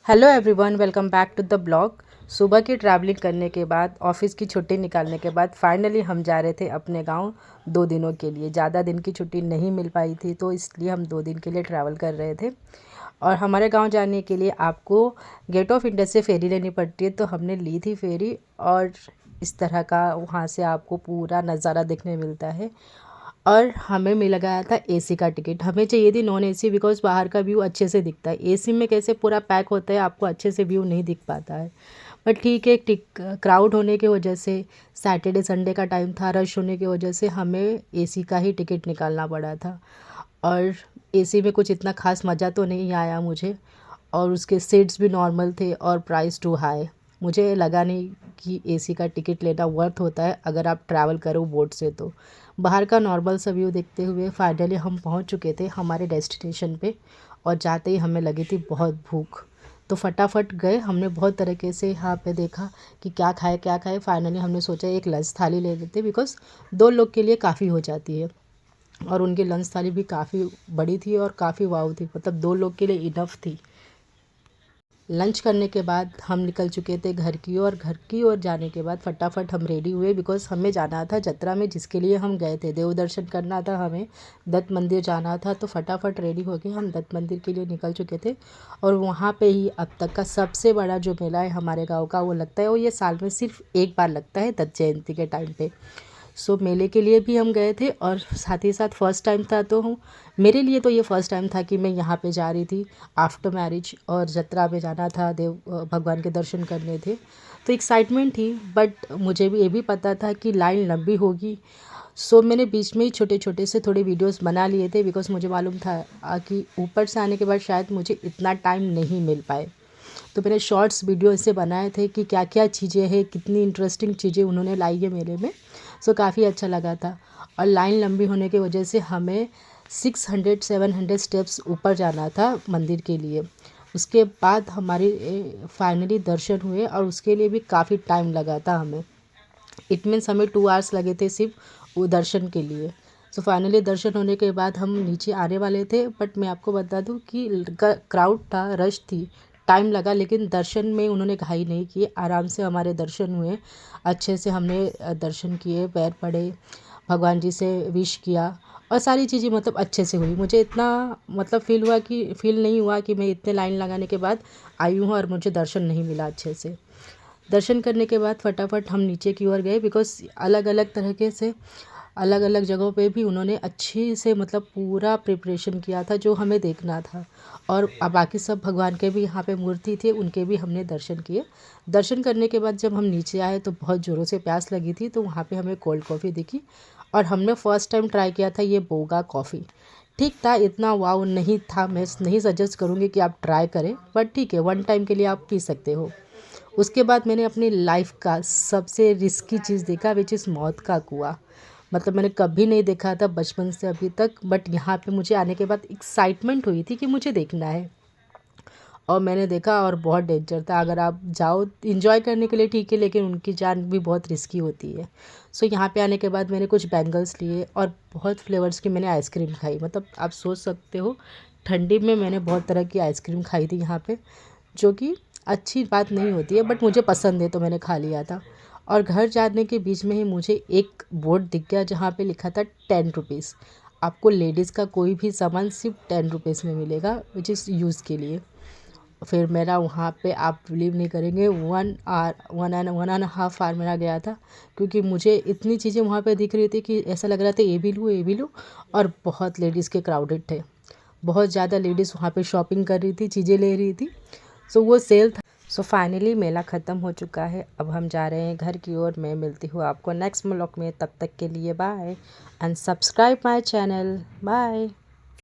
Hello everyone, welcome back to the blog. सुबह की travelling करने के बाद, ऑफिस की छुट्टी निकालने के बाद फाइनली हम जा रहे थे अपने गांव 2 दिनों के लिए। ज़्यादा दिन की छुट्टी नहीं मिल पाई थी, तो इसलिए हम 2 दिन के लिए ट्रैवल कर रहे थे। और हमारे गांव जाने के लिए आपको गेट ऑफ इंडिया से फेरी लेनी पड़ती है, तो हमने ली थी फेरी। और इस तरह का वहाँ से आपको पूरा नज़ारा देखने मिलता है। और हमें मिल गया था एसी का टिकट। हमें चाहिए थी नॉन एसी, बिकॉज़ बाहर का व्यू अच्छे से दिखता है। एसी में कैसे पूरा पैक होता है, आपको अच्छे से व्यू नहीं दिख पाता है। बट ठीक है, क्राउड होने की वजह से, सैटरडे संडे का टाइम था, रश होने की वजह से हमें एसी का ही टिकट निकालना पड़ा था। और एसी में कुछ इतना ख़ास मज़ा तो नहीं आया मुझे। और उसके सीट्स भी नॉर्मल थे और प्राइस टू हाई। मुझे लगा नहीं कि एसी का टिकट लेना वर्थ होता है अगर आप ट्रैवल करो बोट से। तो बाहर का नॉर्मल सा व्यू देखते हुए फाइनली हम पहुंच चुके थे हमारे डेस्टिनेशन पे। और जाते ही हमें लगी थी बहुत भूख, तो फटाफट गए। हमने बहुत तरीके से यहाँ पे देखा कि क्या खाए क्या खाए। फाइनली हमने सोचा एक लंच थाली ले लेते, बिकॉज़ 2 लोग के लिए काफ़ी हो जाती है। और उनकी लंच थाली भी काफ़ी बड़ी थी और काफ़ी वाव थी, मतलब 2 लोग के लिए इनफ थी। लंच करने के बाद हम निकल चुके थे घर की ओर। घर की ओर जाने के बाद फटाफट हम रेडी हुए, बिकॉज़ हमें जाना था जत्रा में, जिसके लिए हम गए थे। देव दर्शन करना था हमें, दत्त मंदिर जाना था। तो फटाफट रेडी हो गए, हम दत्त मंदिर के लिए निकल चुके थे। और वहाँ पे ही अब तक का सबसे बड़ा जो मेला है हमारे गाँव का, वो लगता है। वो ये साल में सिर्फ एक बार लगता है, दत्त जयंती के टाइम पे। सो मेले के लिए भी हम गए थे, और साथ ही साथ फ़र्स्ट टाइम था। तो हूँ, मेरे लिए तो ये फ़र्स्ट टाइम था कि मैं यहाँ पे जा रही थी आफ्टर मैरिज, और जत्रा में जाना था, देव भगवान के दर्शन करने थे। तो एक्साइटमेंट थी, बट मुझे भी ये भी पता था कि लाइन लंबी होगी। सो मैंने बीच में ही छोटे छोटे से थोड़े वीडियोस बना लिए थे, बिकॉज़ मुझे मालूम था कि ऊपर से आने के बाद शायद मुझे इतना टाइम नहीं मिल पाए। तो मैंने शॉर्ट्स वीडियो ऐसे बनाए थे कि क्या क्या चीज़ें हैं, कितनी इंटरेस्टिंग चीज़ें उन्होंने लाई है मेले में। सो काफ़ी अच्छा लगा था। और लाइन लंबी होने की वजह से हमें 600-700 स्टेप्स ऊपर जाना था मंदिर के लिए। उसके बाद हमारी फाइनली दर्शन हुए, और उसके लिए भी काफ़ी टाइम लगा था हमें। इट मीन्स हमें 2 आवर्स लगे थे सिर्फ वो दर्शन के लिए। सो फाइनली दर्शन होने के बाद हम नीचे आने वाले थे, बट मैं आपको बता दूं कि क्राउड था, रश थी, टाइम लगा। लेकिन दर्शन में उन्होंने घाई नहीं की, आराम से हमारे दर्शन हुए। अच्छे से हमने दर्शन किए, पैर पड़े, भगवान जी से विश किया, और सारी चीज़ें मतलब अच्छे से हुई। मुझे इतना मतलब फील नहीं हुआ कि मैं इतने लाइन लगाने के बाद आई हूँ और मुझे दर्शन नहीं मिला अच्छे से। दर्शन करने के बाद फटाफट हम नीचे की ओर गए, बिकॉज़ अलग अलग तरीके से अलग अलग जगहों पे भी उन्होंने अच्छे से मतलब पूरा प्रिपरेशन किया था जो हमें देखना था। और बाकी सब भगवान के भी यहाँ पे मूर्ति थे, उनके भी हमने दर्शन किए। दर्शन करने के बाद जब हम नीचे आए तो बहुत ज़ोरों से प्यास लगी थी, तो वहाँ पे हमें कोल्ड कॉफ़ी दिखी। और हमने फ़र्स्ट टाइम ट्राई किया था ये बोगा कॉफ़ी। ठीक था, इतना वाव नहीं था। मैं नहीं सजेस्ट करूँगी कि आप ट्राई करें, बट ठीक है, वन टाइम के लिए आप पी सकते हो। उसके बाद मैंने अपनी लाइफ का सबसे रिस्की चीज़ देखा, विच इज़ मौत का कुआं। मतलब मैंने कभी नहीं देखा था बचपन से अभी तक, बट यहाँ पे मुझे आने के बाद एक्साइटमेंट हुई थी कि मुझे देखना है। और मैंने देखा, और बहुत डेंजर था। अगर आप जाओ इंजॉय करने के लिए ठीक है, लेकिन उनकी जान भी बहुत रिस्की होती है। सो यहाँ पे आने के बाद मैंने कुछ बैंगल्स लिए, और बहुत फ्लेवर्स की मैंने आइसक्रीम खाई। मतलब आप सोच सकते हो, ठंडी में मैंने बहुत तरह की आइसक्रीम खाई थी यहाँ पे, जो कि अच्छी बात नहीं होती है, बट मुझे पसंद है तो मैंने खा लिया था। और घर जाने के बीच में ही मुझे एक बोर्ड दिख गया जहाँ पे लिखा था 10 रुपीज़। आपको लेडीज़ का कोई भी सामान सिर्फ 10 रुपीज़ में मिलेगा, विच इज़ यूज़ के लिए। फिर मेरा वहाँ पे, आप बिलीव नहीं करेंगे, 1.5 आवर मेरा गया था, क्योंकि मुझे इतनी चीज़ें वहाँ पे दिख रही थी कि ऐसा लग रहा था ये भी लूँ ये भी लूँ। और बहुत लेडीज़ के क्राउडेड थे, बहुत ज़्यादा लेडीज़ वहाँ पे शॉपिंग कर रही थी, चीज़ें ले रही थी। सो वो सेल था। सो फाइनली मेला ख़त्म हो चुका है, अब हम जा रहे हैं घर की ओर। मैं मिलती हूँ आपको नेक्स्ट व्लॉग में, तब तक के लिए bye, and subscribe my channel. Bye.